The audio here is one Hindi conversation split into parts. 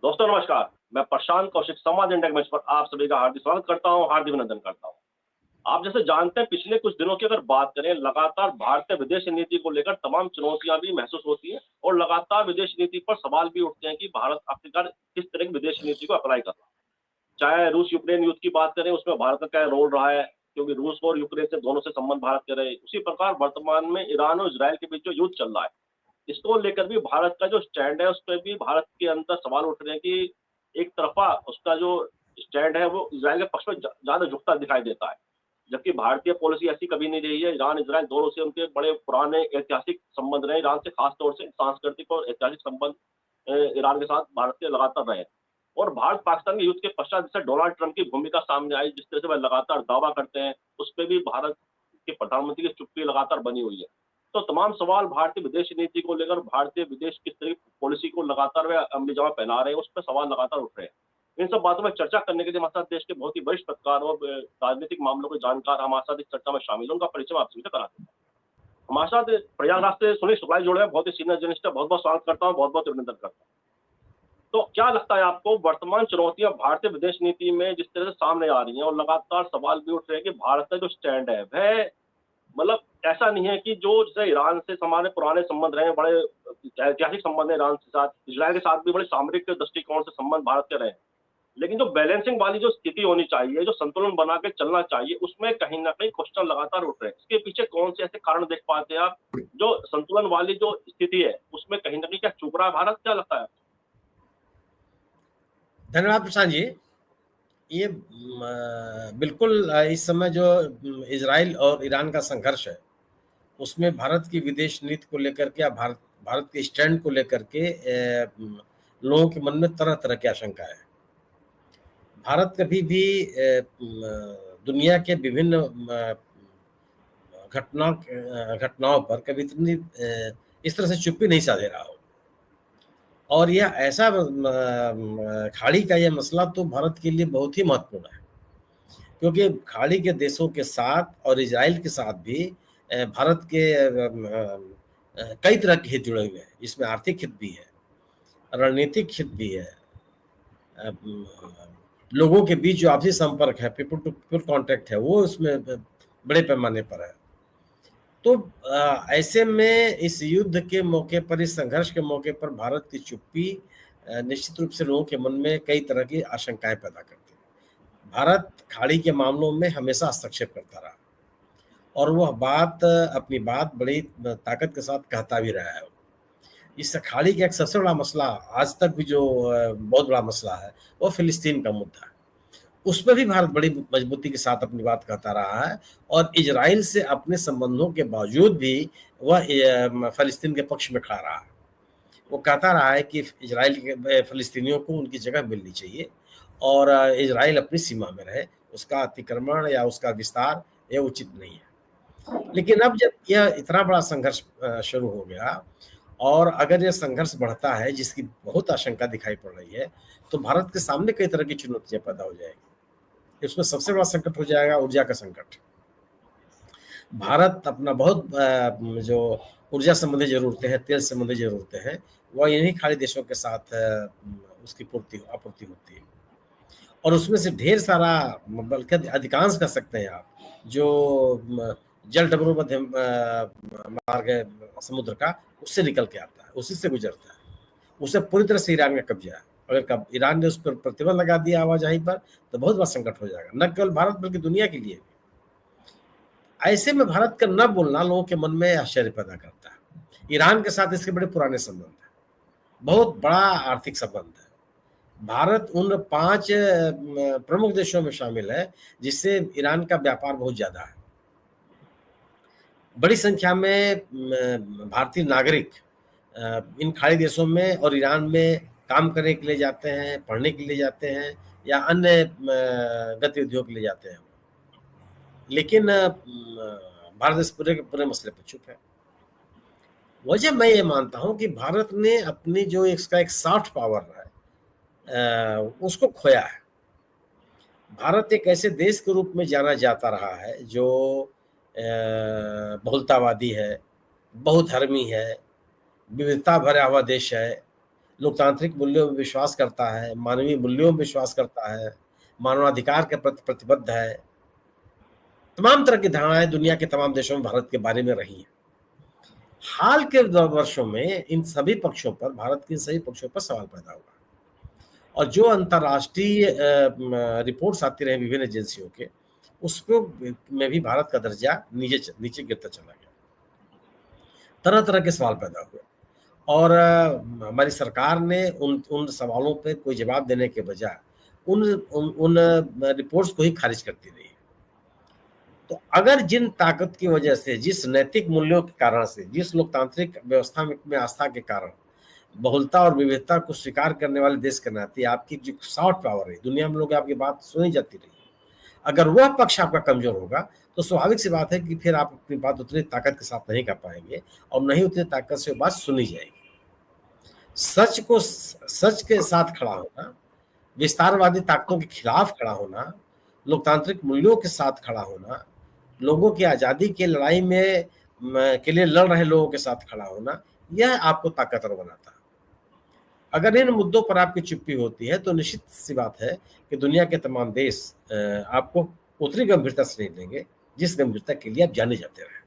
दोस्तों नमस्कार। मैं प्रशांत कौशिक समाज इंडिया के मंच पर आप सभी का हार्दिक स्वागत करता हूं, हार्दिक अभिनंदन करता हूं। आप जैसे जानते हैं पिछले कुछ दिनों की अगर बात करें, लगातार भारतीय विदेश नीति को लेकर तमाम चुनौतियां भी महसूस होती हैं और लगातार विदेश नीति पर सवाल भी उठते हैं कि भारत आखिरकार किस तरह की विदेश नीति को अप्लाई कर रहा है। चाहे रूस यूक्रेन युद्ध की बात करें, उसमें भारत का क्या रोल रहा है, क्योंकि रूस और यूक्रेन से दोनों से संबंध भारत के रहे। उसी प्रकार वर्तमान में ईरान और इजरायल के बीच जो युद्ध चल रहा है, इसको लेकर भी भारत का जो स्टैंड है, उस पर भी भारत के अंदर सवाल उठ रहे हैं कि एक तरफ़ा उसका जो स्टैंड है, वो इज़राइल के पक्ष में ज़्यादा झुकता दिखाई देता है। जबकि भारतीय पॉलिसी ऐसी कभी नहीं रही है। ईरान, इज़राइल दोनों से उनके बड़े पुराने ऐतिहासिक संबंध रहे। ईरान से खास तौर से सांस्कृतिक और ऐतिहासिक संबंध ईरान के साथ भारत के लगातार रहे। और भारत-पाकिस्तान के युद्ध के पश्चात जैसे डोनाल्ड ट्रंप की भूमिका सामने आई, जिस तरह से वह लगातार दावा करते हैं, उस पे भी भारत के प्रधानमंत्री की चुप्पी लगातार बनी हुई है। तो तमाम सवाल भारतीय विदेश नीति को लेकर, भारतीय विदेश किस तरह की पॉलिसी को लगातार वे अमली-जामा पहना रहे हैं, उस पे सवाल लगातार उठ रहे हैं। इन सब बातों में चर्चा करने के लिए हमारे साथ देश के बहुत ही वरिष्ठ पत्रकार और राजनीतिक मामलों के जानकार हमारे साथ इस चर्चा में शामिल हैं। उनका परिचय मैं आप सभी से करा देता हूँ। हमारे साथ प्रयागराज से सुनील शुक्ला जी जुड़े हैं, बहुत ही सीनियर जर्नलिस्ट है। बहुत-बहुत स्वागत करता हूँ, बहुत-बहुत अभिनंदन करता हूँ। तो क्या लगता है आपको, वर्तमान चुनौतियाँ भारतीय विदेश नीति में जिस तरह से सामने आ रही हैं और लगातार सवाल भी उठ रहे हैं कि भारत का जो स्टैंड है, वह मतलब ऐसा नहीं है कि जो जैसे ईरान से हमारे पुराने संबंध रहे हैं, बड़े ऐतिहासिक संबंध है ईरान के साथ, इज़राइल के साथ भी बड़े सामरिक दृष्टिकोण से संबंध भारत के रहे हैं। लेकिन जो बैलेंसिंग वाली जो स्थिति होनी चाहिए, जो संतुलन बना के चलना चाहिए, उसमें कहीं न कहीं क्वेश्चन लगातार उठ रहे हैं। इसके पीछे कौन से ऐसे कारण देख पाते हैं आप, जो संतुलन वाली जो स्थिति है, उसमें कहीं न कहीं क्या चूक रहा है भारत, क्या लगता है? धन्यवाद प्रशांत जी। ये बिल्कुल इस समय जो इजराइल और ईरान का संघर्ष है, उसमें भारत की विदेश नीति को लेकर के या भारत भारत के स्टैंड को लेकर के लोगों के मन में तरह तरह की आशंका है। भारत कभी भी दुनिया के विभिन्न घटनाओं पर कभी इतनी इस तरह से चुप्पी नहीं साधे रहा हो। और यह ऐसा खाड़ी का यह मसला तो भारत के लिए बहुत ही महत्वपूर्ण है, क्योंकि खाड़ी के देशों के साथ और इजराइल के साथ भी भारत के कई तरह के हित जुड़े हुए हैं। इसमें आर्थिक हित भी है, रणनीतिक हित भी है, लोगों के बीच जो आपसी संपर्क है, पीपल टू पीपल कॉन्टैक्ट है, वो उसमें बड़े पैमाने पर है। तो ऐसे में इस युद्ध के मौके पर, इस संघर्ष के मौके पर भारत की चुप्पी निश्चित रूप से लोगों के मन में कई तरह की आशंकाएं पैदा करती है। भारत खाड़ी के मामलों में हमेशा हस्तक्षेप करता रहा और वह अपनी बात बड़ी ताकत के साथ कहता भी रहा है। इस खाड़ी का एक सबसे बड़ा मसला आज तक भी जो बहुत बड़ा मसला है, वो फिलिस्तीन का मुद्दा है। उस पर भी भारत बड़ी मजबूती के साथ अपनी बात कहता रहा है और इजराइल से अपने संबंधों के बावजूद भी वह फिलिस्तीन के पक्ष में खड़ा रहा है। वो कहता रहा है कि इजराइल के फिलिस्तीनियों को उनकी जगह मिलनी चाहिए और इजराइल अपनी सीमा में रहे, उसका अतिक्रमण या उसका विस्तार यह उचित नहीं है। लेकिन अब जब यह इतना बड़ा संघर्ष शुरू हो गया और अगर यह संघर्ष बढ़ता है, जिसकी बहुत आशंका दिखाई पड़ रही है, तो भारत के सामने कई तरह की चुनौतियां पैदा हो जाएगी। इसमें सबसे बड़ा संकट हो जाएगा ऊर्जा का संकट। भारत अपना बहुत जो ऊर्जा संबंधी जरूरतें हैं, तेल संबंधी जरूरतें हैं, वह इन्हीं खाड़ी देशों के साथ उसकी आपूर्ति होती है और उसमें से ढेर सारा, बल्कि अधिकांश कह सकते हैं आप, जो जल डबरू मध्य मार्ग है समुद्र का, उससे निकल के आता है, उसी से गुजरता है। उसे पूरी तरह से ईरान का कब्जा है। अगर ईरान ने उस पर प्रतिबंध लगा दिया आवाजाही पर, तो बहुत बड़ा संकट हो जाएगा, न केवल भारत बल्कि दुनिया के लिए। ऐसे में भारत का न बोलना लोगों के मन में आश्चर्य पैदा करता है। ईरान के साथ इसके बड़े पुराने संबंध है, बहुत बड़ा आर्थिक संबंध है। भारत उन 5 प्रमुख देशों में शामिल है जिससे ईरान का व्यापार बहुत ज्यादा है। बड़ी संख्या में भारतीय नागरिक इन खाड़ी देशों में और ईरान में काम करने के लिए जाते हैं, पढ़ने के लिए जाते हैं या अन्य गतिविधियों के लिए जाते हैं। लेकिन भारत इस पूरे मसले पर चुप है। वजह मैं ये मानता हूं कि भारत ने अपनी जो इसका एक सॉफ्ट पावर है उसको खोया है। भारत एक ऐसे देश के रूप में जाना जाता रहा है जो बहुलतावादी है, बहुधर्मी है, विविधता भरा हुआ देश है, लोकतांत्रिक मूल्यों में विश्वास करता है, मानवीय मूल्यों में विश्वास करता है, मानवाधिकार के प्रति प्रतिबद्ध है। तमाम तरह की धारणाएं दुनिया के तमाम देशों में भारत के बारे में रही हैं। हाल के वर्षों में इन सभी पक्षों पर, भारत के इन सभी पक्षों पर सवाल पैदा हुआ और जो अंतर्राष्ट्रीय रिपोर्ट्स आती रहे विभिन्न एजेंसियों के, उसको में भी भारत का दर्जा नीचे नीचे गिरता चला गया। तरह तरह के सवाल पैदा हुए और हमारी सरकार ने उन उन सवालों पे कोई जवाब देने के बजाय उन उन, उन रिपोर्ट्स को ही खारिज करती रही। तो अगर जिन ताकत की वजह से, जिस नैतिक मूल्यों के कारण से, जिस लोकतांत्रिक व्यवस्था में आस्था के कारण बहुलता और विविधता को स्वीकार करने वाले देश के नाते आपकी जो सॉफ्ट पावर है, दुनिया में लोग आपकी बात सुनी जाती रही, अगर वह पक्ष आपका कमजोर होगा तो स्वाभाविक सी बात है कि फिर आप अपनी बात उतनी ताकत के साथ नहीं कर पाएंगे और नहीं उतनी ताकत से वो बात सुनी जाएगी। सच के साथ खड़ा होना, विस्तारवादी ताकतों के खिलाफ खड़ा होना, लोकतांत्रिक मूल्यों के साथ खड़ा होना, लोगों की आजादी की लड़ाई में के लिए लड़ रहे लोगों के साथ खड़ा होना, यह आपको ताकतवर बनाता है। अगर इन मुद्दों पर आपकी चुप्पी होती है तो निश्चित सी बात है कि दुनिया के तमाम देश आपको उतनी गंभीरता से नहीं लेंगे जिस गंभीरता के लिए आप जाने जाते रहे।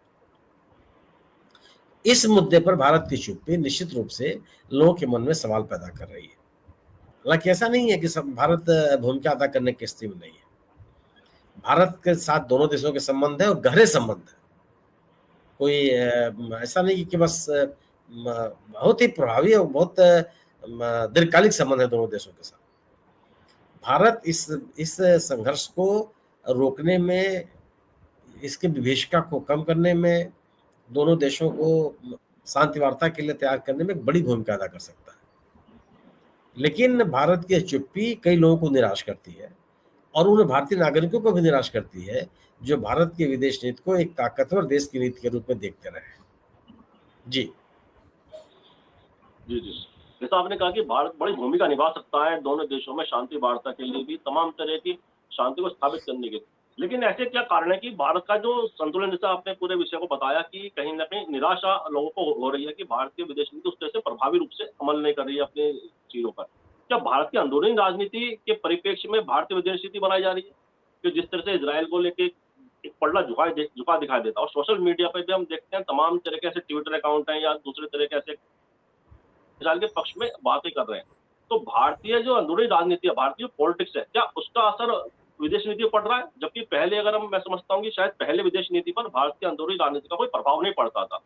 इस मुद्दे पर भारत की चुप्पी निश्चित रूप से लोगों के मन में सवाल पैदा कर रही है। हालांकि ऐसा नहीं है कि भारत भूमिका अदा करने की स्थिति में नहीं है। भारत के साथ दोनों देशों के संबंध है और गहरे संबंध है। कोई ऐसा नहीं कि बस बहुत ही प्रभावी और बहुत दीर्घकालिक संबंध है दोनों देशों के साथ। भारत इस संघर्ष को रोकने में, इसके विभीषिका को कम करने में, दोनों देशों को शांति वार्ता के लिए तैयार करने में बड़ी भूमिका अदा कर सकता है। लेकिन भारत की चुप्पी कई लोगों को निराश करती है और उन भारतीय नागरिकों को भी निराश करती है जो भारत की विदेश नीति को एक ताकतवर देश की नीति के रूप में देखते रहे। जी जी जी, जैसा आपने कहा कि भारत बड़ी भूमिका निभा सकता है दोनों देशों में शांति वार्ता के लिए भी, तमाम तरह की शांति को स्थापित करने के लिए। लेकिन ऐसे क्या कारण है कि भारत का जो संतुलन, जैसा आपने पूरे विषय को बताया कि कहीं ना कहीं निराशा लोगों को हो रही है कि भारतीय विदेश नीति उस तरह से प्रभावी रूप से अमल नहीं कर रही है अपनी चीजों पर। क्या भारत की अंदरूनी राजनीति के परिप्रेक्ष्य में भारतीय विदेश नीति बनाई जा रही है कि जिस तरह से इसराइल को लेके एक पलड़ा झुका दिखाई देता है? और सोशल मीडिया पर भी हम देखते हैं तमाम तरह के ऐसे ट्विटर अकाउंट हैं या दूसरे तरह के ऐसे इसराइल के पक्ष में बातें कर रहे हैं। तो भारतीय जो अंदरूनी राजनीति है, भारतीय पॉलिटिक्स है, क्या उसका असर विदेश नीति पर पड़ रहा है? जबकि पहले अगर मैं समझता हूँ कि शायद पहले विदेश नीति पर भारतीय अंदरूनी राजनीति का कोई प्रभाव नहीं पड़ता था।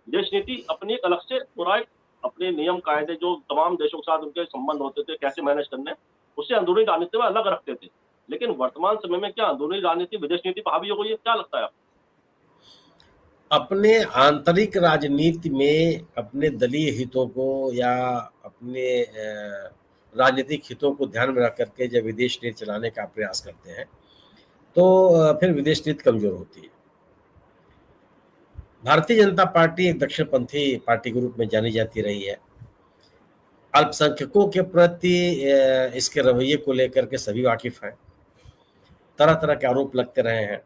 विदेश नीति अपनी एक अलग से पूरा अपने नियम कायदे जो तमाम देशों के साथ उनके संबंध होते थे, कैसे मैनेज करने, उससे अंदरूनी राजनीति में अलग रखते थे। लेकिन वर्तमान समय में क्या अंदरूनी राजनीति विदेश नीति पर हावी हो गई है? क्या लगता है आपको? अपने आंतरिक राजनीति में अपने दलीय हितों को या अपने राजनीतिक हितों को ध्यान में रख करके जब विदेश नीति चलाने का प्रयास करते हैं तो फिर विदेश नीति कमजोर होती है। भारतीय जनता पार्टी एक दक्षिणपंथी पार्टी के रूप में जानी जाती रही है। अल्पसंख्यकों के प्रति इसके रवैये को लेकर के सभी वाकिफ हैं। तरह तरह के आरोप लगते रहे हैं।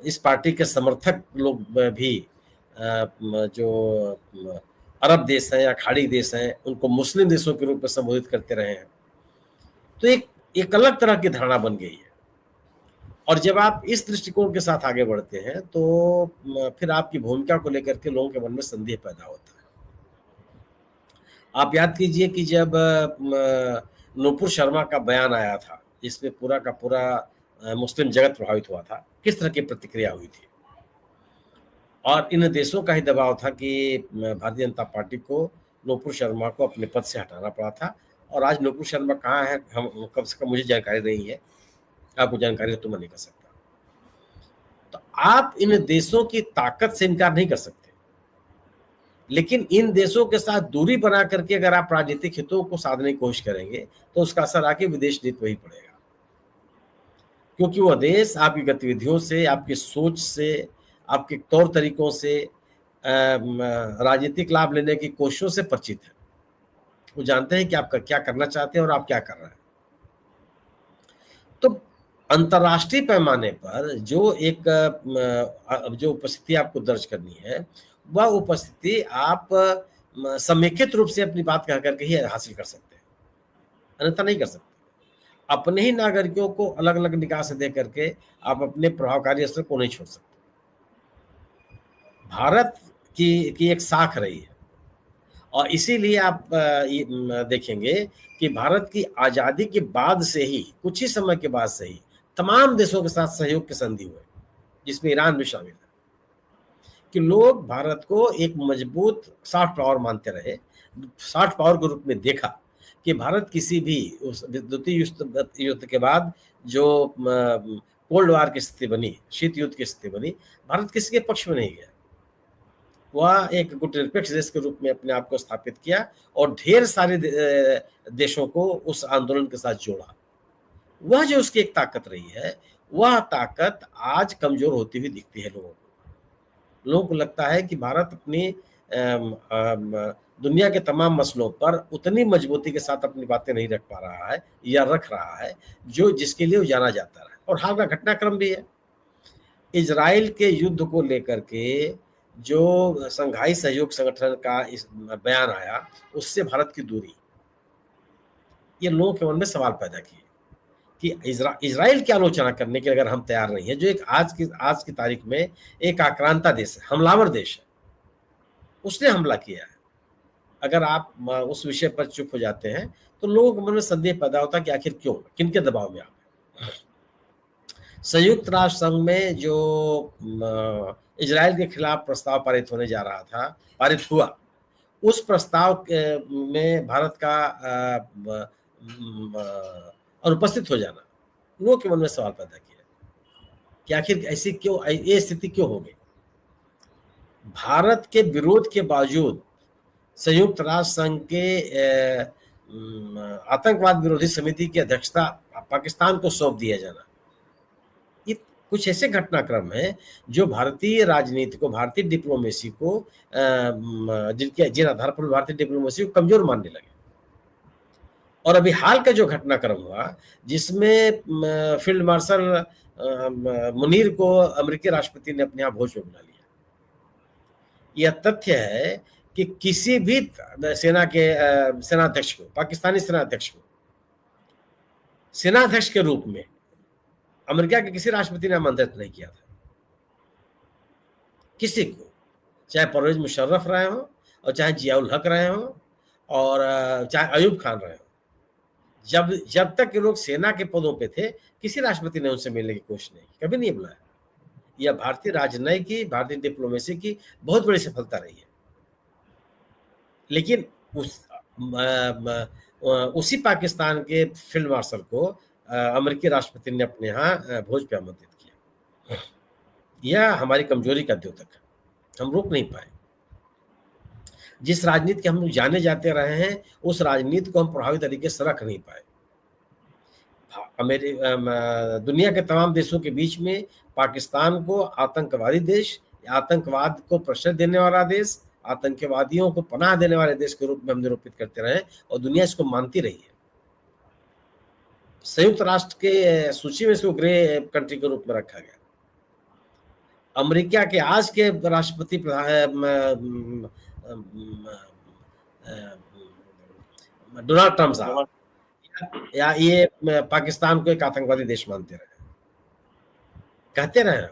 इस पार्टी के समर्थक लोग भी जो अरब देश हैं या खाड़ी देश हैं उनको मुस्लिम देशों के रूप में संबोधित करते रहे हैं। तो एक अलग तरह की धारणा बन गई है। और जब आप इस दृष्टिकोण के साथ आगे बढ़ते हैं तो फिर आपकी भूमिका को लेकर के लोगों के मन में संदेह पैदा होता है। आप याद कीजिए कि जब नूपुर शर्मा का बयान आया था, इसमें पूरा का पूरा मुस्लिम जगत प्रभावित हुआ था, किस तरह की प्रतिक्रिया हुई थी। और इन देशों का ही दबाव था कि भारतीय जनता पार्टी को नूपुर शर्मा को अपने पद से हटाना पड़ा था। और आज नूपुर शर्मा कहाँ है, हम कम से कम मुझे जानकारी नहीं है, आपको जानकारी है तो मैं नहीं कर सकता। तो आप इन देशों की ताकत से इनकार नहीं कर सकते, लेकिन इन देशों के साथ दूरी बना करके अगर आप राजनीतिक हितों को साधने की कोशिश करेंगे तो उसका असर आके विदेश नीति वही पड़ेगा। क्योंकि वह देश आपकी गतिविधियों से, आपकी सोच से, आपके तौर तरीकों से, राजनीतिक लाभ लेने की कोशिशों से परिचित है। वो जानते हैं कि आप क्या करना चाहते हैं और आप क्या कर रहे हैं। तो अंतर्राष्ट्रीय पैमाने पर जो उपस्थिति आपको दर्ज करनी है, वह उपस्थिति आप समेकित रूप से अपनी बात कह करके ही हासिल कर सकते हैं, अन्यथा नहीं कर सकते। अपने ही नागरिकों को अलग अलग निगाह से देख करके आप अपने प्रभावकारी असर को नहीं छोड़ सकते। भारत की एक साख रही है, और इसीलिए आप देखेंगे कि भारत की आज़ादी के बाद से ही, कुछ ही समय के बाद से ही तमाम देशों के साथ सहयोग की संधि हुए, जिसमें ईरान भी शामिल है, कि लोग भारत को एक मजबूत सॉफ्ट पावर मानते रहे, सॉफ्ट पावर के रूप में देखा कि भारत किसी भी उस द्वितीय युद्ध के बाद जो कोल्ड वार की स्थिति बनी, शीत युद्ध की स्थिति बनी, भारत किसी के पक्ष में नहीं गया। वह एक गुटनिरपेक्ष देश के रूप में अपने आप को स्थापित किया और ढेर सारे देशों को उस आंदोलन के साथ जोड़ा। वह जो उसकी एक ताकत रही है, वह ताकत आज कमजोर होती हुई दिखती है लोगों को। लोगों को लगता है कि भारत अपनी दुनिया के तमाम मसलों पर उतनी मजबूती के साथ अपनी बातें नहीं रख पा रहा है या रख रहा है जो जिसके लिए वो जाना जाता है। और हाल का घटनाक्रम भी है, इजराइल के युद्ध को लेकर के जो संघाई सहयोग संगठन का इस बयान आया, उससे भारत की दूरी, ये लोगों के मन में सवाल पैदा किए कि इजराइल की आलोचना करने के अगर हम तैयार नहीं है, जो एक आज की तारीख में एक आक्रांता देश है, हमलावर देश है, उसने हमला किया है। अगर आप उस विषय पर चुप हो जाते हैं तो लोगों के मन में संदेह पैदा होता है कि आखिर क्यों, किनके दबाव में आप हैं। संयुक्त राष्ट्र संघ में जो इजराइल के खिलाफ प्रस्ताव पारित होने जा रहा था, पारित हुआ, उस प्रस्ताव में भारत का अनुपस्थित हो जाना लोगों के मन में सवाल पैदा किया कि आखिर ऐसी क्यों, ये स्थिति क्यों हो गई। भारत के विरोध के बावजूद संयुक्त राष्ट्र संघ के आतंकवाद विरोधी समिति की अध्यक्षता पाकिस्तान को सौंप दिया जाना, ये कुछ ऐसे घटनाक्रम है जो भारतीय राजनीति को, भारतीय डिप्लोमेसी को, जिन आधार पर भारतीय डिप्लोमेसी को कमजोर मानने लगे। और अभी हाल का जो घटनाक्रम हुआ, जिसमें फील्ड मार्शल मुनीर को अमेरिकी राष्ट्रपति ने अपने यहाँ भोज में बुला लिया, यह तथ्य है कि किसी भी सेनाध्यक्ष को, पाकिस्तानी सेनाध्यक्ष को सेनाध्यक्ष के रूप में अमेरिका के किसी राष्ट्रपति ने आमंत्रित नहीं किया था, किसी को, चाहे परवेज मुशर्रफ रहे हो और चाहे जियाउल हक रहे हो और चाहे अयूब खान रहे हो। जब तक ये लोग सेना के पदों पे थे, किसी राष्ट्रपति ने उनसे मिलने की कोशिश नहीं की, कभी नहीं बुलाया। यह भारतीय राजनयिक की, भारतीय डिप्लोमेसी की बहुत बड़ी सफलता रही है। लेकिन उसी पाकिस्तान के फील्ड मार्शल को अमेरिकी राष्ट्रपति ने अपने यहाँ भोज पे आमंत्रित किया। यह हमारी कमजोरी का द्योतक है, हम रोक नहीं पाए। जिस राजनीति के हम लोग जाने जाते रहे हैं, उस राजनीति को हम प्रभावी तरीके से रख नहीं पाए। दुनिया के तमाम देशों के बीच में पाकिस्तान को आतंकवादी देश, आतंकवाद को प्रश्रय देने वाला देश, आतंकवादियों को पनाह देने वाले देश के रूप में हम निरूपित करते रहे और दुनिया इसको मानती रही है। संयुक्त राष्ट्र के सूची में इसको ग्रे कंट्री के रूप में रखा गया। अमेरिका के आज के राष्ट्रपति डोनाल्ड ट्रंप साहब या ये पाकिस्तान को एक आतंकवादी देश मानते रहे, कहते रहे,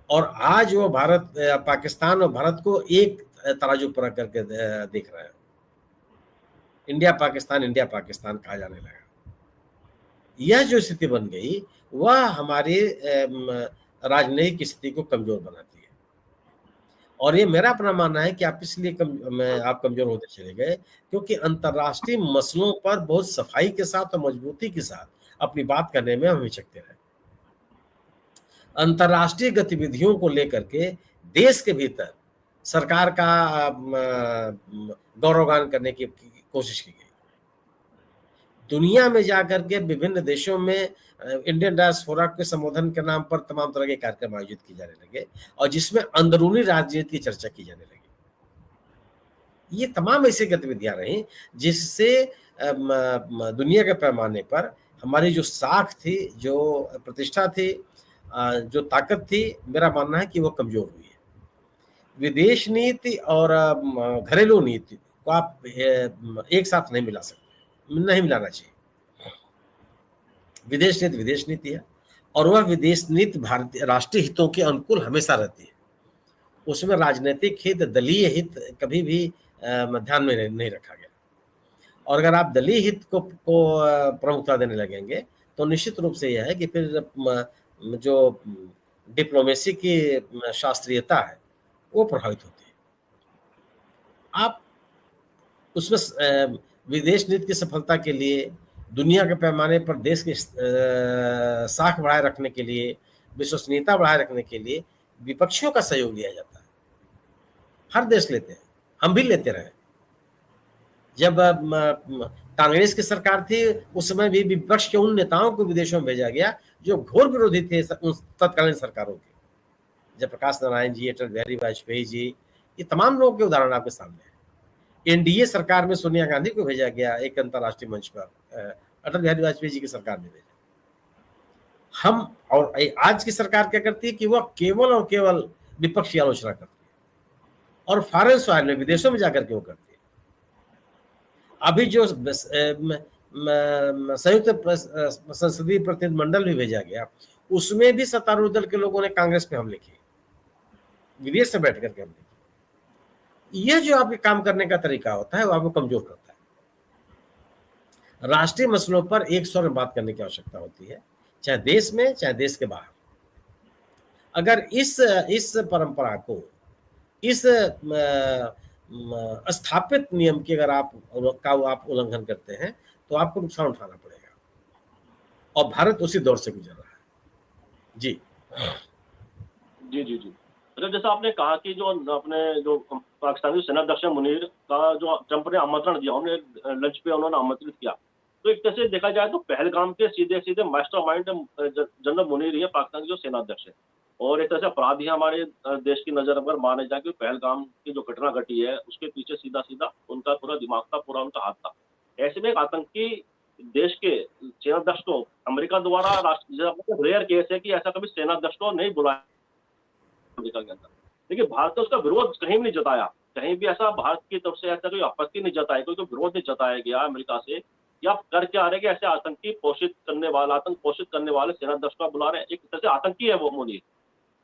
और आज वो पाकिस्तान और भारत को एक तराजू पर करके देख रहे हैं। इंडिया पाकिस्तान कहा जाने लगा। यह जो स्थिति बन गई, वह हमारी राजनयिक स्थिति को कमजोर बनाती है। और ये मेरा अपना मानना है कि आप इसलिए आप कमजोर होते चले गए क्योंकि अंतर्राष्ट्रीय मसलों पर बहुत सफाई के साथ और मजबूती के साथ अपनी बात करने में हम हिचकते रहे। अंतर्राष्ट्रीय गतिविधियों को लेकर के देश के भीतर सरकार का गौरवगान करने की कोशिश की गई। दुनिया में जाकर के विभिन्न देशों में इंडियन डायस्पोरा के संबोधन के नाम पर तमाम तरह के कार्यक्रम आयोजित किए जाने लगे और जिसमें अंदरूनी राजनीति की चर्चा की जाने लगी। ये तमाम ऐसी गतिविधियां रही जिससे दुनिया के पैमाने पर हमारी जो साख थी, जो प्रतिष्ठा थी, जो ताकत थी, मेरा मानना है कि वो कमजोर हुई है। विदेश नीति और घरेलू नीति को आप एक साथ नहीं मिला सकते, नहीं मिलाना चाहिए। विदेश नीति है और वह विदेश नीति भारतीय राष्ट्रीय हितों के अनुकूल हमेशा रहती है। उसमें राजनीतिक हित, दलीय हित कभी भी ध्यान में नहीं रखा गया। और अगर आप दलीय हित को प्रमुखता देने लगेंगे तो निश्चित रूप से यह है कि फिर जो डिप्लोमेसी की शास्त्रीयता है वो प्रभावित होती है। आप उसमें विदेश नीति की सफलता के लिए, दुनिया के पैमाने पर देश की साख बढ़ाए रखने के लिए, विश्वसनीयता बढ़ाए रखने के लिए विपक्षियों का सहयोग लिया जाता है। हर देश लेते हैं, हम भी लेते रहे। जब कांग्रेस की सरकार थी उस समय भी विपक्ष के उन नेताओं को विदेशों में भेजा गया जो घोर विरोधी थे उन तत्कालीन सरकारों के। जयप्रकाश नारायण जी, अटल बिहारी वाजपेयी जी, ये तमाम लोगों के उदाहरण आपके सामने है। एनडीए सरकार में सोनिया गांधी को भेजा गया एक अंतर्राष्ट्रीय मंच पर, अटल बिहारी वाजपेयी जी की सरकार ने भेजा। हम और आज की सरकार क्या करती है कि वह केवल और केवल विपक्ष की आलोचना करती है और फॉरेन सॉइल में, विदेशों में जाकर के वो करती है। अभी जो संयुक्त संसदीय प्रतिनिधिमंडल भी भेजा गया उसमें भी सत्तारूढ़ दल के लोगों ने कांग्रेस पे हमले किए, विदेश से बैठ करके हमले किए। यह जो आपके काम करने का तरीका होता है वो आपको कमजोर करता है। राष्ट्रीय मसलों पर एक स्वर में बात करने की आवश्यकता होती है, चाहे देश में चाहे देश के बाहर। अगर इस परंपरा को, इस स्थापित नियम की अगर आप उल्लंघन करते हैं तो आपको नुकसान उठाना पड़ेगा, और भारत उसी दौर से गुजर रहा है। जी जी जी जी। मतलब जैसा आपने कहा कि जो अपने जो पाकिस्तानी सेनाध्यक्ष मुनीर का जो ट्रंप ने आमंत्रण दिया, उन्हें लंच पे उन्होंने आमंत्रित किया, तो एक तरह से देखा जाए तो पहलगाम के सीधे सीधे मास्टरमाइंड जनरल मुनीर ही है, पाकिस्तान के जो सेनाध्यक्ष है। और एक तरह से अपराधी हमारे देश की नजर अगर माने जाए कि पहलगाम की जो घटना घटी है उसके पीछे सीधा सीधा उनका पूरा दिमाग था, पूरा उनका हाथ था। ऐसे में एक आतंकी देश के सेनाध्यक्ष को अमेरिका द्वारा राष्ट्र रेयर केस है कि ऐसा कभी सेनाध्यक्ष को नहीं बुलाया अमेरिका के अंदर, लेकिन भारत ने उसका विरोध कहीं भी नहीं जताया। कहीं भी ऐसा भारत की तरफ से ऐसा कोई आपत्ति नहीं जताई, कोई विरोध नहीं जताया गया अमेरिका से कि आप कर क्या रहे कि ऐसे आतंकी पोषित करने वाला, आतंक पोषित करने वाले सेनाध्यक्ष को बुला रहे हैं। एक तरह से आतंकी है वो मुनीर।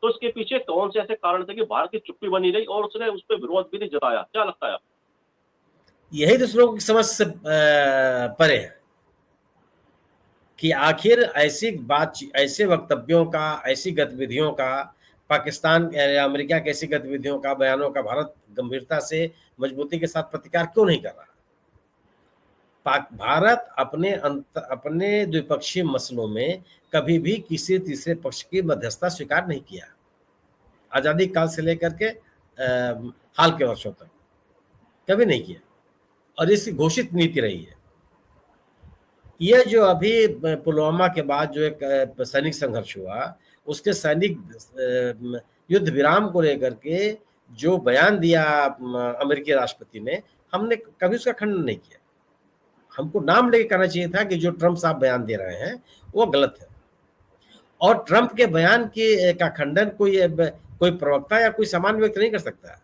तो इसके पीछे कौन से ऐसे कारण थे कि भारत की चुप्पी बनी रही और उसने उस पर विरोध भी नहीं जताया? क्या लगता है? यही तो लोगों की समझ से परे है कि आखिर ऐसी बात, ऐसे वक्तव्यों का, ऐसी गतिविधियों का, पाकिस्तान अमेरिका की ऐसी गतिविधियों का, बयानों का भारत गंभीरता से, मजबूती के साथ प्रतिकार क्यों नहीं कर रहा? भारत अपने द्विपक्षीय मसलों में कभी भी किसी तीसरे पक्ष की मध्यस्थता स्वीकार नहीं किया, आजादी काल से लेकर के हाल के वर्षों तक कभी नहीं किया, और इसकी घोषित नीति रही है। यह जो अभी पुलवामा के बाद जो एक सैनिक संघर्ष हुआ, उसके सैनिक युद्ध विराम को लेकर के जो बयान दिया अमेरिकी राष्ट्रपति ने, हमने कभी उसका खंडन नहीं किया। हमको नाम लेके कहना चाहिए था कि जो ट्रंप साहब बयान दे रहे हैं वो गलत है, और ट्रंप के बयान का खंडन कोई प्रवक्ता या कोई सामान्य व्यक्ति नहीं कर सकता।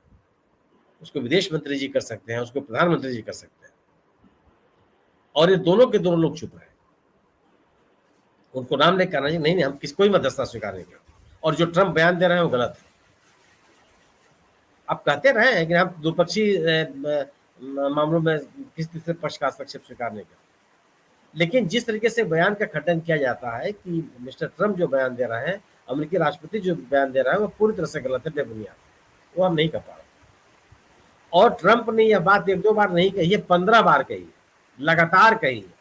उसको विदेश मंत्री जी कर सकते हैं, उसको प्रधानमंत्री जी कर सकते हैं, और ये दोनों के दोनों लोग चुप रहे। उनको नाम लेकर कहना चाहिए नहीं हम कोई मध्यस्थता स्वीकार नहीं करते, और जो ट्रंप बयान दे रहे हैं वो गलत है। आप कहते रहे हैं कि हम द्विपक्षीय मामलों में किसी तीसरे पक्ष का हस्तक्षेप स्वीकार नहीं करते, लेकिन जिस तरीके से बयान का खंडन किया जाता है कि मिस्टर ट्रंप जो बयान दे रहे हैं, अमेरिकी राष्ट्रपति जो बयान दे रहा है, वो पूरी तरह से गलत है, बेबुनियाद, वो हम नहीं कर पा रहे। और ट्रंप ने यह बात एक दो बार नहीं कही है, 15 बार कही है, लगातार कही है,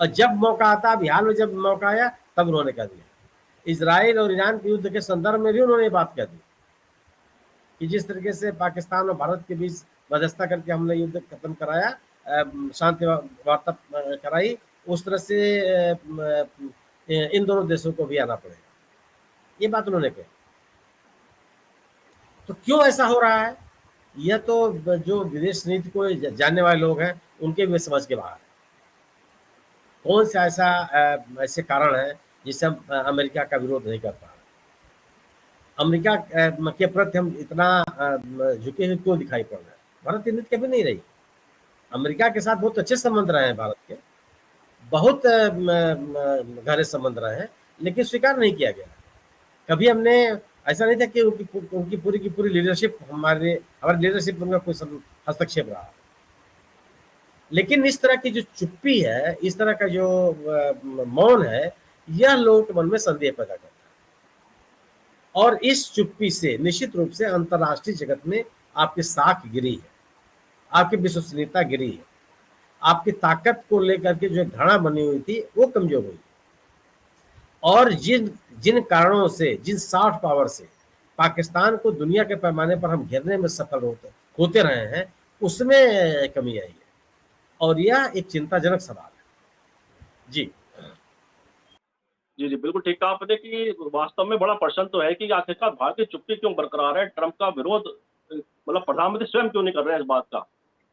और जब मौका आता, बिहार में जब मौका आया तब उन्होंने कह दिया। इजराइल और ईरान के युद्ध के संदर्भ में भी उन्होंने बात कह दी कि जिस तरीके से पाकिस्तान और भारत के बीच मध्यस्थता करके हमने युद्ध खत्म कराया, शांति वार्ता कराई, उस तरह से इन दोनों देशों को भी आना पड़ेगा, ये बात उन्होंने कही। तो क्यों ऐसा हो रहा है, यह तो जो विदेश नीति को जानने वाले लोग हैं उनके भी समझ के बाहर है। कौन सा ऐसे कारण है जिससे हम अमेरिका का विरोध नहीं कर पा रहे? अमेरिका के प्रति हम इतना झुके हुए क्यों दिखाई पड़ रहे हैं? भारत की नीति कभी नहीं रही। अमेरिका के साथ बहुत अच्छे संबंध रहे हैं भारत के, बहुत गहरे संबंध रहे हैं, लेकिन स्वीकार नहीं किया गया। कभी हमने ऐसा नहीं था कि उनकी पूरी की पूरी लीडरशिप हमारी लीडरशिप में कोई हस्तक्षेप रहा। लेकिन इस तरह की जो चुप्पी है, इस तरह का जो मौन है, यह लोगों के मन में संदेह पैदा करता है। और इस चुप्पी से निश्चित रूप से अंतर्राष्ट्रीय जगत में आपकी साख गिरी है, आपकी विश्वसनीयता गिरी है, आपकी ताकत को लेकर के जो धारणा बनी हुई थी वो कमजोर हुई। और जिन जिन कारणों से, जिन सॉफ्ट पावर से पाकिस्तान को दुनिया के पैमाने पर हम घेरने में सफल होते रहे हैं, उसमें कमी आई है। और यह एक चिंताजनक सवाल है। जी जी जी, बिल्कुल ठीक कहा आपने कि वास्तव में बड़ा प्रश्न तो है कि आखिरकार भारतीय चुप्पी क्यों बरकरार है, ट्रंप का विरोध मतलब प्रधानमंत्री स्वयं क्यों नहीं कर रहे हैं इस बात का।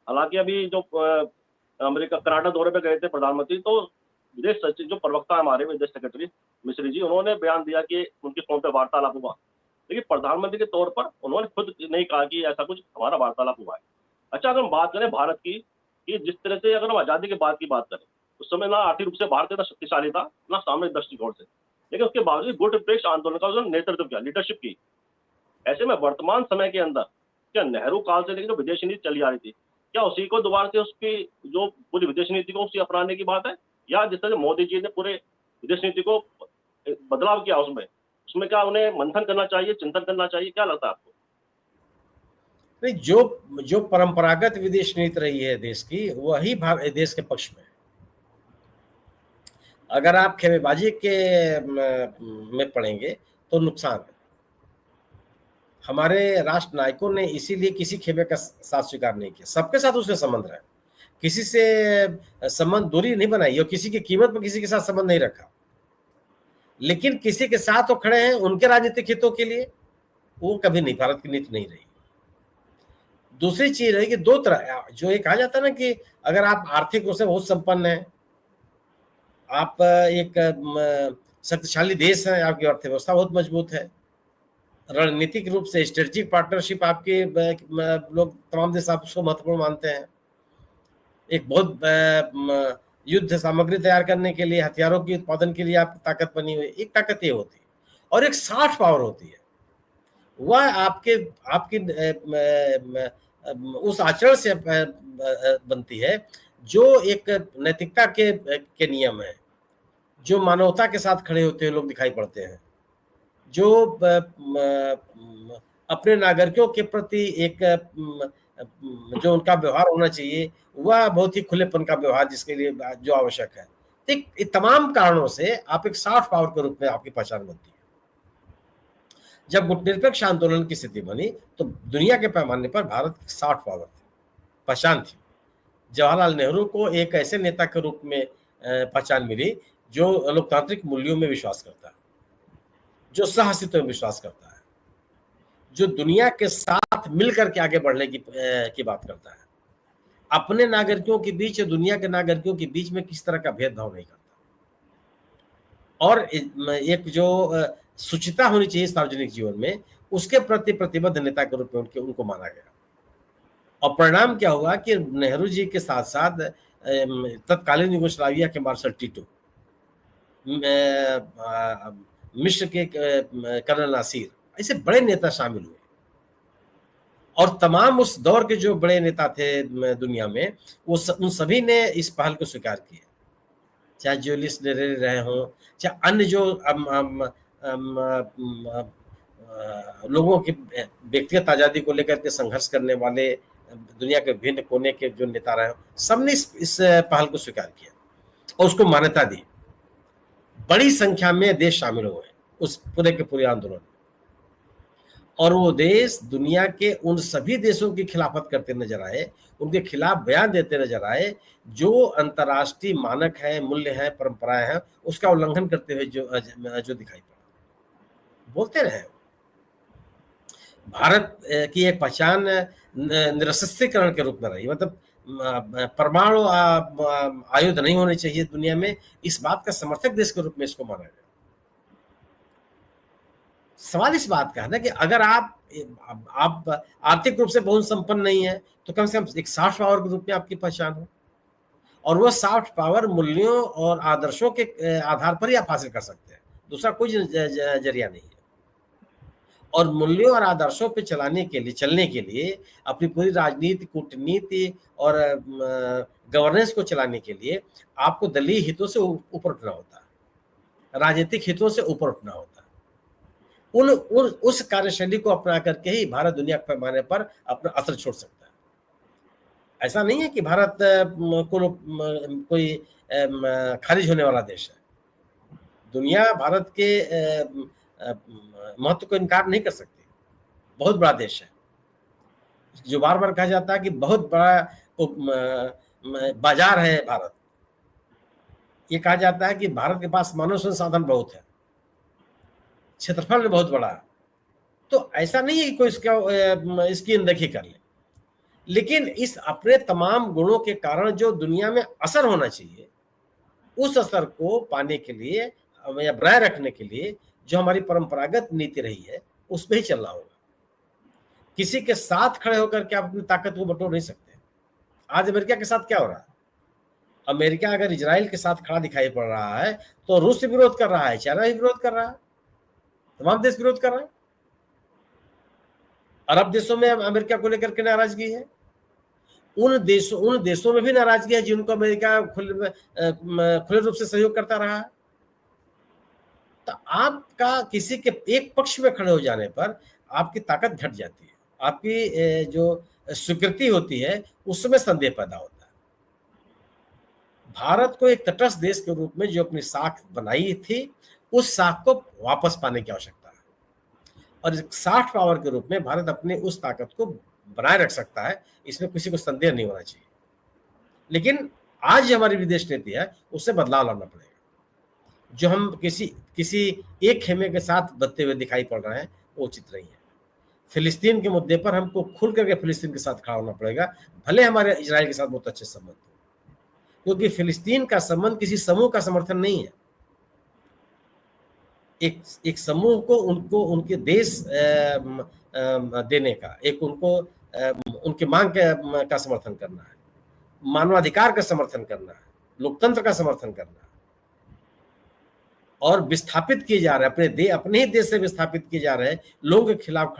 हालांकि अभी जो अमेरिका कनाडा दौरे पे गए थे प्रधानमंत्री, तो विदेश सचिव जो प्रवक्ता हमारे विदेश सेक्रेटरी मिश्री जी, उन्होंने बयान दिया कि उनके फोन पे वार्तालाप हुआ, लेकिन प्रधानमंत्री के तौर पर उन्होंने खुद नहीं कहा कि ऐसा कुछ हमारा वार्तालाप हुआ है। अच्छा, अगर हम बात करें भारत की, कि जिस तरह से अगर हम आजादी के बाद की बात करें, उस समय ना आर्थिक रूप से भारत इतना शक्तिशाली था, ना सामरिक दृष्टिकोण से, लेकिन उसके बावजूद गुट निरपेक्ष आंदोलन का उन्होंने नेतृत्व किया, लीडरशिप की। ऐसे में वर्तमान समय के अंदर क्या नेहरू काल से लेकर जो विदेशी नीति चली आ रही थी, क्या उसी को दोबारा से उसकी जो पूरी विदेश नीति को उसी अपनाने की बात है, या जिस तरह से मोदी जी ने पूरे विदेश नीति को बदलाव किया उसमें उसमें क्या उन्हें मंथन करना चाहिए, चिंतन करना चाहिए, क्या लगता है आपको? नहीं, जो जो परंपरागत विदेश नीति रही है देश की, वही देश के पक्ष में। अगर आप खेमेबाजी के में पढ़ेंगे तो नुकसान है। हमारे राष्ट्र नायकों ने इसीलिए किसी खेमे का साथ स्वीकार नहीं किया, सबके साथ उसके संबंध रहे, किसी से संबंध दूरी नहीं बनाई और किसी की कीमत पर किसी के साथ संबंध नहीं रखा। लेकिन किसी के साथ वो खड़े हैं उनके राजनीतिक हितों के लिए, वो कभी नहीं, भारत की नीति नहीं रही। दूसरी चीज है कि दो तरह, जो ये कहा जाता है ना कि अगर आप आर्थिक रूप से बहुत संपन्न हैं, आप एक शक्तिशाली देश है, आपकी अर्थव्यवस्था बहुत मजबूत है, रणनीतिक रूप से स्ट्रेटेजिक पार्टनरशिप आपके लोग तमाम देश आपको महत्वपूर्ण मानते हैं, एक बहुत युद्ध सामग्री तैयार करने के लिए, हथियारों के उत्पादन के लिए आपकी ताकत बनी हुई, एक ताकत ये होती है। और एक सॉफ्ट पावर होती है, वह आपकी उस आचरण से बनती है जो एक नैतिकता के नियम है, जो मानवता के साथ खड़े होते हुए लोग दिखाई पड़ते हैं, जो अपने नागरिकों के प्रति एक जो उनका व्यवहार होना चाहिए, वह बहुत ही खुलेपन का व्यवहार जिसके लिए जो आवश्यक है। इन तमाम कारणों से आप एक सॉफ्ट पावर के रूप में आपकी पहचान बनती है। जब गुटनिरपेक्ष आंदोलन की स्थिति बनी तो दुनिया के पैमाने पर भारत की सॉफ्ट पावर थी, पहचान थी। जवाहरलाल नेहरू को एक ऐसे नेता के रूप में पहचान मिली जो लोकतांत्रिक मूल्यों में विश्वास करता है, जो सहअस्तित्व में विश्वास करता है, जो दुनिया के साथ मिलकर के आगे बढ़ने की बात करता है, अपने नागरिकों के बीच या दुनिया के नागरिकों के बीच में किस तरह का भेदभाव नहीं करता, और एक जो शुचिता होनी चाहिए सार्वजनिक जीवन में, उसके प्रति प्रतिबद्ध नेता के रूप में उनको माना गया। और परिणाम क्या हुआ कि नेहरू जी के साथ साथ तत्कालीन यूगोस्लाविया के मार्शल टीटो, मिस्र के कर्नल नासिर, ऐसे बड़े नेता शामिल हुए। और तमाम उस दौर के जो बड़े नेता थे दुनिया में, उन सभी ने इस पहल को स्वीकार किया, चाहे जूलियस nyerere रहे हों, चाहे अन्य जो लोगों की व्यक्तिगत आजादी को लेकर के संघर्ष करने वाले दुनिया के विभिन्न कोने के जो नेता रहे, सबने इस पहल को स्वीकार किया और उसको मान्यता दी। बड़ी संख्या में देश शामिल हुए उस पूरे के पूरे आंदोलन, और वो देश दुनिया के उन सभी देशों की खिलाफत करते नजर आए, उनके खिलाफ बयान देते नजर आए जो अंतर्राष्ट्रीय मानक है, मूल्य है, परंपराएं हैं, उसका उल्लंघन करते हुए जो दिखाई पड़ा। बोलते रहे। भारत की एक पहचान निरस्त्रीकरण के रूप में रही, मतलब परमाणु आयुध नहीं होने चाहिए दुनिया में, इस बात का समर्थक देश के रूप में इसको माना गया। सवाल इस बात का है ना कि अगर आप आर्थिक रूप से बहुत संपन्न नहीं है, तो कम से कम एक सॉफ्ट पावर के रूप में आपकी पहचान हो, और वो सॉफ्ट पावर मूल्यों और आदर्शों के आधार पर ही आप हासिल कर सकते हैं, दूसरा कोई जरिया नहीं है। और मूल्यों और आदर्शों पे चलने के लिए अपनी पूरी राजनीति, कूटनीति और गवर्नेंस को चलाने के लिए आपको दलीय हितों से ऊपर उठना होता है, राजनीतिक हितों से ऊपर उठना होता है। उस कार्यशैली को अपना करके ही भारत दुनिया के पैमाने पर अपना असर छोड़ सकता है। ऐसा नहीं है कि भारत कोई खारिज होने वाला देश है। दुनिया भारत के महत्व को इनकार नहीं कर सकती। बहुत बड़ा देश है, जो बार बार कहा जाता है कि बहुत बड़ा बाजार है भारत। ये कहा जाता है कि भारत के पास मानव संसाधन बहुत है, क्षेत्रफल में बहुत बड़ा है। तो ऐसा नहीं है कि कोई इसकी अनदेखी कर ले, लेकिन इस अपने तमाम गुणों के कारण जो दुनिया में असर होना चाहिए, उस असर को पाने के लिए या बनाए रखने के लिए जो हमारी परंपरागत नीति रही है, उसमें ही चलना होगा। किसी के साथ खड़े होकर के आप अपनी ताकत को बटोर नहीं सकते। आज अमेरिका के साथ क्या हो रहा है? अमेरिका अगर इजराइल के साथ खड़ा दिखाई पड़ रहा है, तो रूस से विरोध कर रहा है, चाइना भी विरोध कर रहा है, तमाम देश विरोध कर रहे हैं। अरब देशों में अमेरिका को लेकर के नाराजगी है। उन देशों में भी नाराजगी है जिनको अमेरिका खुले रूप से सहयोग करता रहा है। तो आपका किसी के एक पक्ष में खड़े हो जाने पर आपकी ताकत घट जाती है, आपकी जो स्वीकृति होती है उसमें संदेह पैदा होता है। भारत को एक तटस्थ देश के रूप में जो अपनी साख बनाई थी, उस साख को वापस पाने की आवश्यकता है, और सॉफ्ट पावर के रूप में भारत अपनी उस ताकत को बनाए रख सकता है, इसमें किसी को संदेह नहीं होना चाहिए। लेकिन आज जो हमारी विदेश नीति है, उससे बदलाव लाना पड़ेगा। जो हम किसी एक खेमे के साथ बदते हुए दिखाई पड़ रहे हैं, वो उचित नहीं है। फिलिस्तीन के मुद्दे पर हमको खुल करके फिलिस्तीन के साथ खड़ा होना पड़ेगा, भले हमारे इजराइल के साथ बहुत अच्छे संबंध हो, क्योंकि फिलिस्तीन का संबंध किसी समूह का समर्थन नहीं है। एक समूह को उनके देश देने का, एक उनको उनके मांग का समर्थन करना है, मानवाधिकार का समर्थन करना है, लोकतंत्र का समर्थन करना है, और विस्थापित किए जा रहे अपने ही देश से विस्थापित किए जा रहे लोगों के खिलाफ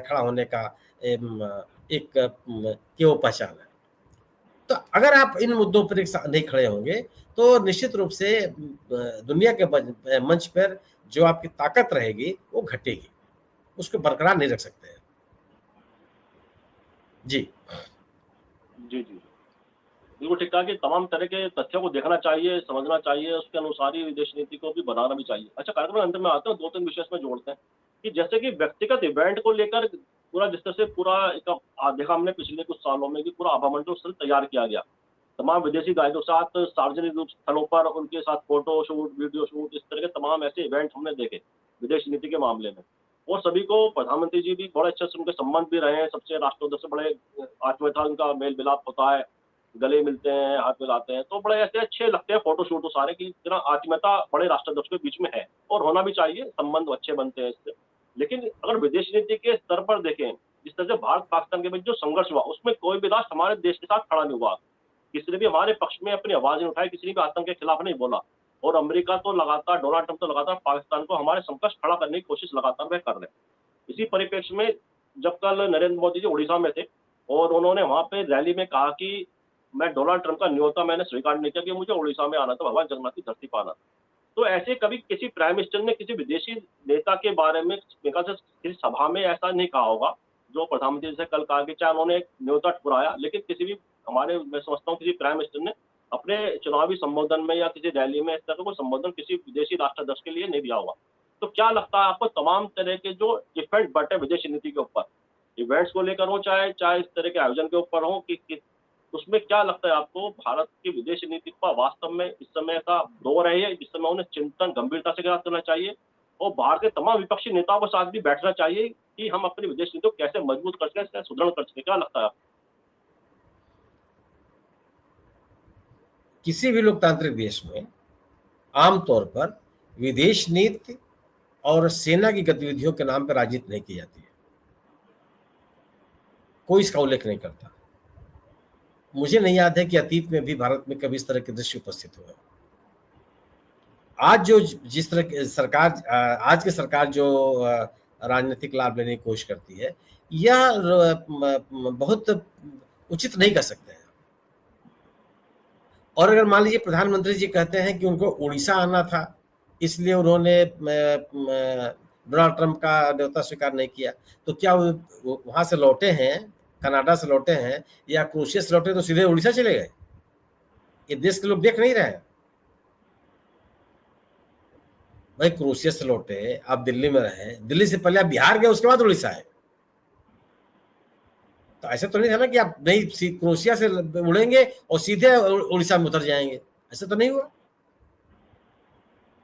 खड़ा होने का एक वो पहचान है। तो अगर आप इन मुद्दों पर एक साथ नहीं खड़े होंगे, तो निश्चित रूप से दुनिया के मंच पर जो आपकी ताकत रहेगी वो घटेगी, उसको बरकरार नहीं रख सकते हैं। जी जी जी, बिल्कुल ठीक कहा कि तमाम तरह के तथ्यों को देखना चाहिए, समझना चाहिए, उसके अनुसार ही विदेश नीति को भी बनाना भी चाहिए। अच्छा, कार्यक्रम के अंत में आते हैं, 2-3 विषय में जोड़ते हैं कि जैसे कि व्यक्तिगत इवेंट को लेकर पूरा जिस तरह से पूरा एक देखा हमने पिछले कुछ सालों में कि पूरा आभामंडल स्थल तैयार किया गया, तमाम विदेशी गायकों के साथ सार्वजनिक रूप स्थलों पर उनके साथ फोटो शूट, वीडियो शूट, इस तरह के तमाम ऐसे इवेंट हमने देखे विदेश नीति के मामले में। और सभी को प्रधानमंत्री जी भी बड़े अच्छे से उनके संबंध भी रहे हैं, सबसे राष्ट्रों से बड़े आत्मीयता उनका मेल मिलाप होता है, गले मिलते हैं, हाथ मिलाते हैं, तो बड़े ऐसे अच्छे लगते हैं फोटो शूट सारे की इतना आत्मीयता बड़े राष्ट्राध्यक्ष के बीच में है, और होना भी चाहिए, संबंध अच्छे बनते हैं इससे। लेकिन अगर विदेश नीति के स्तर पर देखें, जिस तरह से भारत पाकिस्तान के बीच जो संघर्ष हुआ, उसमें कोई भी राष्ट्र हमारे देश के साथ खड़ा नहीं हुआ, किसी ने भी हमारे पक्ष में अपनी आवाज नहीं उठाई, किसी ने भी आतंक के खिलाफ नहीं बोला। और अमेरिका तो लगातार, डोनाल्ड ट्रंप तो लगातार पाकिस्तान को हमारे समकक्ष खड़ा करने की कोशिश लगातार वह कर रहे हैं। इसी परिप्रेक्ष्य में जब कल नरेंद्र मोदी जी उड़ीसा में थे और उन्होंने वहां पे रैली में कहा कि मैं डोनाल्ड ट्रंप का न्योता मैंने स्वीकार नहीं किया कि मुझे उड़ीसा में आना था, भगवान जगन्नाथ की धरती पर आना था। तो ऐसे कभी किसी प्राइम मिनिस्टर ने किसी विदेशी नेता के बारे में किसी सभा में ऐसा नहीं कहा होगा जो प्रधानमंत्री से कल कहा कि चाहे उन्होंने एक न्योता ठुकराया, लेकिन किसी भी हमारे, मैं समझता हूँ किसी प्राइम मिनिस्टर ने अपने चुनावी संबोधन में या किसी रैली में इस तरह का संबोधन किसी विदेशी राष्ट्राध्यक्ष के लिए नहीं दिया होगा। तो क्या लगता है आपको, तमाम तरह के जो इफेक्ट बटे विदेशी नीति के ऊपर, इवेंट्स को लेकर हो, चाहे इस तरह के आयोजन के ऊपर हो, कि उसमें क्या लगता है आपको, भारत की विदेश नीति पर वास्तव में इस समय ऐसा दौर है जिस समय उन्हें चिंतन गंभीरता से करना चाहिए और भारत के तमाम विपक्षी नेताओं के साथ भी बैठना चाहिए कि हम अपनी विदेश नीति को कैसे मजबूत कर सकें, कैसे सुदृढ़ कर सकें? क्या लगता है आपको? किसी भी लोकतांत्रिक देश में आमतौर पर विदेश नीति और सेना की गतिविधियों के नाम पर राजनीति नहीं की जाती है। कोई इसका उल्लेख नहीं करता। मुझे नहीं याद है कि अतीत में भी भारत में कभी इस तरह के दृश्य उपस्थित हुए। आज जो जिस तरह की सरकार आज की सरकार जो राजनीतिक लाभ लेने की कोशिश करती है, यह बहुत उचित नहीं कर सकते हैं। और अगर मान लीजिए प्रधानमंत्री जी कहते हैं कि उनको उड़ीसा आना था, इसलिए उन्होंने डोनाल्ड ट्रंप का न्योता स्वीकार नहीं किया, तो क्या वो वहां से लौटे हैं, कनाडा से लौटे हैं या क्रोएशिया से लौटे तो सीधे उड़ीसा चले गए? ये देश के लोग देख नहीं रहे हैं। भाई क्रोएशिया से लौटे, आप दिल्ली में रहे, दिल्ली से पहले आप बिहार गए, उसके बाद उड़ीसा आए। तो ऐसा तो नहीं था ना कि आप नहीं क्रोएशिया से उड़ेंगे और सीधे उड़ीसा में उतर जाएंगे, ऐसा तो नहीं हुआ।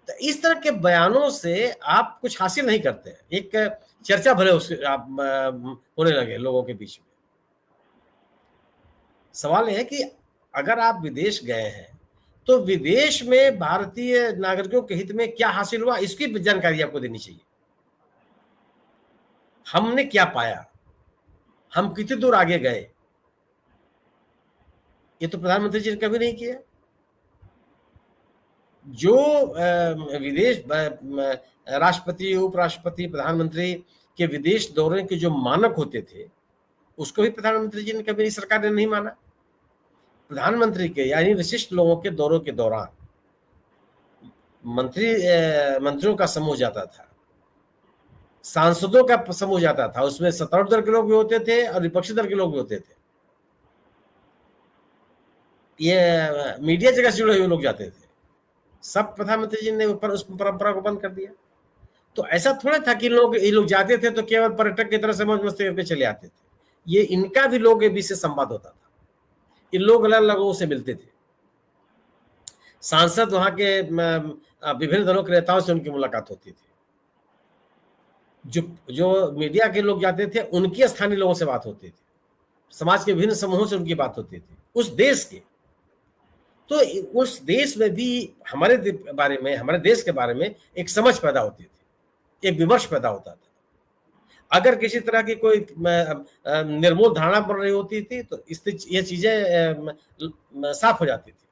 तो इस तरह के बयानों से आप कुछ हासिल नहीं करते हैं। एक चर्चा भले उसके आप होने लगे लोगों के बीच में। सवाल यह है कि अगर आप विदेश गए हैं तो विदेश में भारतीय नागरिकों के हित में क्या हासिल हुआ, इसकी जानकारी आपको देनी चाहिए। हमने क्या पाया, हम कितनी दूर आगे गए, ये तो प्रधानमंत्री जी ने कभी नहीं किया। जो विदेश राष्ट्रपति, उपराष्ट्रपति, प्रधानमंत्री के विदेश दौरे के जो मानक होते थे, उसको भी प्रधानमंत्री जी ने कभी सरकार ने नहीं माना। प्रधानमंत्री के यानी विशिष्ट लोगों के दौरों के दौरान मंत्रियों का समूह जाता था, सांसदों का समूह जाता था, उसमें सत्तारूढ़ दल के लोग भी होते थे और विपक्षी दल के लोग भी होते थे। ये मीडिया जगह से जुड़े हुए लोग जाते थे। सब प्रधानमंत्री जी ने ऊपर उस परंपरा को बंद कर दिया। तो ऐसा थोड़ा था कि ये लोग जाते थे तो केवल पर्यटक की तरह से मौज मस्ती करके चले आते थे। ये इनका भी लोगों के बीच से संवाद होता था। इन लोग अलग अलग लोगों से मिलते थे। सांसद वहां के विभिन्न दलों के नेताओं से उनकी मुलाकात होती थी। जो मीडिया के लोग जाते थे उनकी स्थानीय लोगों से बात होती थी, समाज के विभिन्न समूहों से उनकी बात होती थी उस देश के। तो उस देश में भी हमारे बारे में, हमारे देश के बारे में एक समझ पैदा होती थी, एक विमर्श पैदा होता था। अगर किसी तरह की कोई निर्मूल धारणा बन रही होती थी तो ये चीजें साफ हो जाती थी।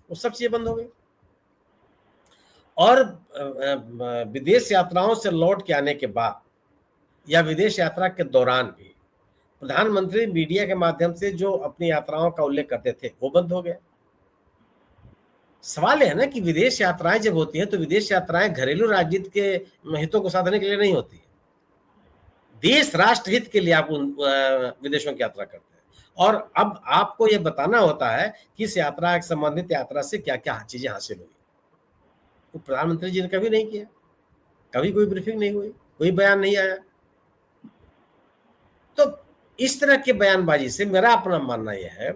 वो सब चीजें बंद हो गई। और विदेश यात्राओं से लौट के आने के बाद या विदेश यात्रा के दौरान भी प्रधानमंत्री मीडिया के माध्यम से जो अपनी यात्राओं का उल्लेख करते थे वो बंद हो गया। सवाल यह है ना कि विदेश यात्राएं जब होती हैं तो विदेश यात्राएं घरेलू राजनीति के हितों को साधने के लिए नहीं होती है। देश राष्ट्र हित के लिए आप विदेशों की यात्रा करते हैं और अब आपको यह बताना होता है कि इस यात्रा संबंधित यात्रा से क्या क्या चीजें हासिल हुई। तो प्रधानमंत्री जी ने कभी नहीं किया, कभी कोई ब्रीफिंग नहीं हुई, कोई बयान नहीं आया। तो इस तरह के बयानबाजी से मेरा अपना मानना यह है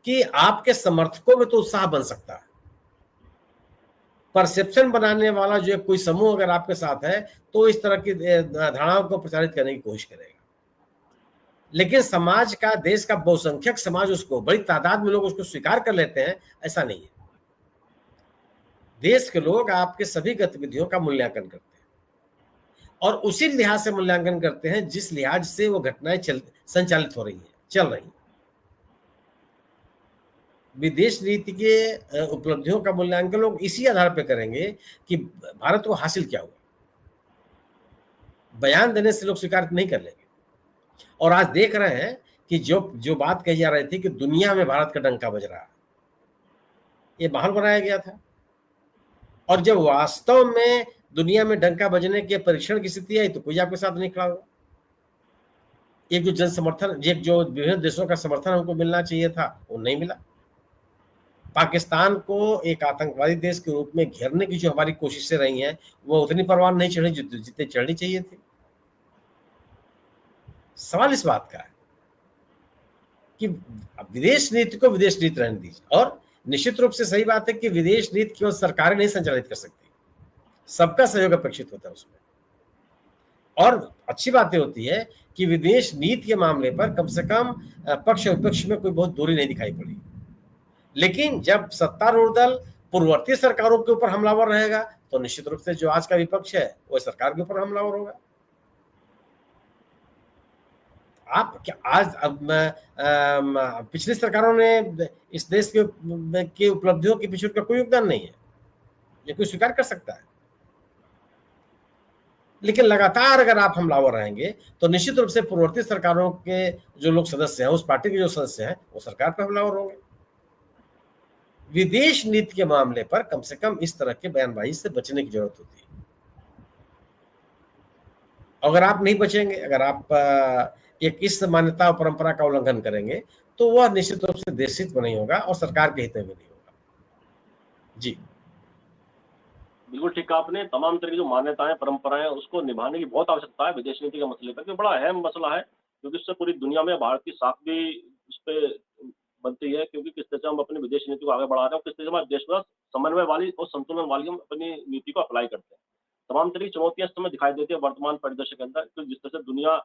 कि आपके समर्थकों में तो उत्साह बन सकता है। परसेप्शन बनाने वाला जो कोई समूह अगर आपके साथ है तो इस तरह की धारणाओं को प्रचारित करने की कोशिश करेगा। लेकिन समाज का, देश का बहुसंख्यक समाज उसको, बड़ी तादाद में लोग उसको स्वीकार कर लेते हैं, ऐसा नहीं है। देश के लोग आपके सभी गतिविधियों का मूल्यांकन करते हैं और उसी लिहाज से मूल्यांकन करते हैं जिस लिहाज से वो घटनाएं संचालित हो रही हैं, चल रही हैं। विदेश नीति के उपलब्धियों का मूल्यांकन लोग इसी आधार पर करेंगे कि भारत को हासिल क्या हुआ। बयान देने से लोग स्वीकार नहीं कर लेंगे। और आज देख रहे हैं कि जो बात कही जा रही थी कि दुनिया में भारत का डंका बज रहा है, ये माहौल बनाया गया था। और जब वास्तव में दुनिया में डंका बजने के परीक्षण की स्थिति आई तो कोई आपके साथ नहीं खड़ा हुआ। एक जो जन समर्थन, जो विभिन्न देशों का समर्थन हमको मिलना चाहिए था वो नहीं मिला। पाकिस्तान को एक आतंकवादी देश के रूप में घेरने की जो हमारी कोशिशें रही हैं वो उतनी परवान नहीं चढ़ी जितनी चढ़नी चाहिए थी। सवाल इस बात का है कि विदेश नीति को विदेश नीति रहने दीजिए। और निश्चित रूप से सही बात है कि विदेश नीति केवल सरकारें नहीं संचालित कर सकती, सबका सहयोग अपेक्षित होता है उसमें। और अच्छी बातें होती है कि विदेश नीति के मामले पर कम से कम पक्ष और विपक्ष में कोई बहुत दूरी नहीं दिखाई पड़ी। लेकिन जब सत्तारूढ़ दल पूर्ववर्ती सरकारों के ऊपर हमलावर रहेगा तो निश्चित रूप से जो आज का विपक्ष है वो सरकार के ऊपर हमलावर होगा। आप क्या आज पिछली सरकारों ने इस देश के उपलब्धियों के पीछे का कोई योगदान नहीं है, ये कोई स्वीकार कर सकता है। लेकिन लगातार अगर आप हमलावर रहेंगे तो निश्चित रूप से पूर्ववर्ती सरकारों के जो लोग सदस्य हैं, उस पार्टी के जो सदस्य हैं, वो सरकार पर हमलावर होंगे। विदेश नीति के मामले पर कम से कम इस तरह के बयानबाजी से बचने की जरूरत होती है। अगर आप नहीं बचेंगे, अगर आप एक इस मान्यता और परंपरा का उल्लंघन करेंगे तो वह निश्चित रूप से देश हित में नहीं होगा और सरकार के हित में भी नहीं होगा। जी बिल्कुल ठीक कहा आपने। तमाम तरह की जो मान्यताएं परंपराएं उसको निभाने की बहुत आवश्यकता है विदेश नीति के मसले पर, क्योंकि बड़ा अहम मसला है, क्योंकि इससे पूरी दुनिया में भारत की साख भी उस पर बनती है, क्योंकि किस तरह से हम अपनी विदेश नीति को आगे बढ़ा रहे हैं और किस तरह से हमारे देश में समन्वय वाली और संतुलन वाली हम अपनी नीति को अप्लाई करते हैं। तमाम तरह की चुनौतियां इस समय दिखाई देती है वर्तमान परिदृश्य के अंदर, तो जिस तरह से दुनिया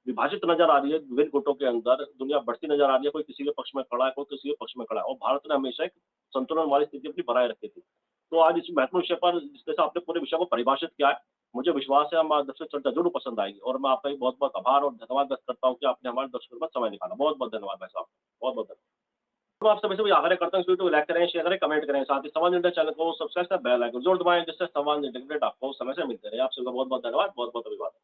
विभाजित नजर आ रही है विभिन्न गुटों के अंदर, दुनिया बढ़ती नजर आ रही है, कोई किसी के पक्ष में खड़ा है, कोई किसी के पक्ष में खड़ा है, और भारत ने हमेशा एक संतुलन वाली स्थिति अपनी बनाए रखी थी। तो आज इस महत्वपूर्ण विषय पर जिस तरह से आपने पूरे विषय को परिभाषित किया है, मुझे विश्वास है हमारे दर्शक चर्चा जरूर पसंद आएगी, और मैं आपका बहुत बहुत आभार और धन्यवाद व्यक्त करता हूँ कि आपने हमारे दर्शकों पर समय निकाला। बहुत बहुत धन्यवाद भाई साहब, बहुत बहुत धन्यवाद। तो आप सभी से भी आग्रह करता हूँ इस वीडियो को लाइक करें, शेयर करें, कमेंट करें, साथ ही संवाद इंडिया चैनल को सब्सक्राइब कर बेल आइकन जरूर दबाएं, जिससे संवाद इंडिया अपडेट आपको समय से मिलते रहे। आप सबका बहुत बहुत धन्यवाद, बहुत बहुत अभिवादन।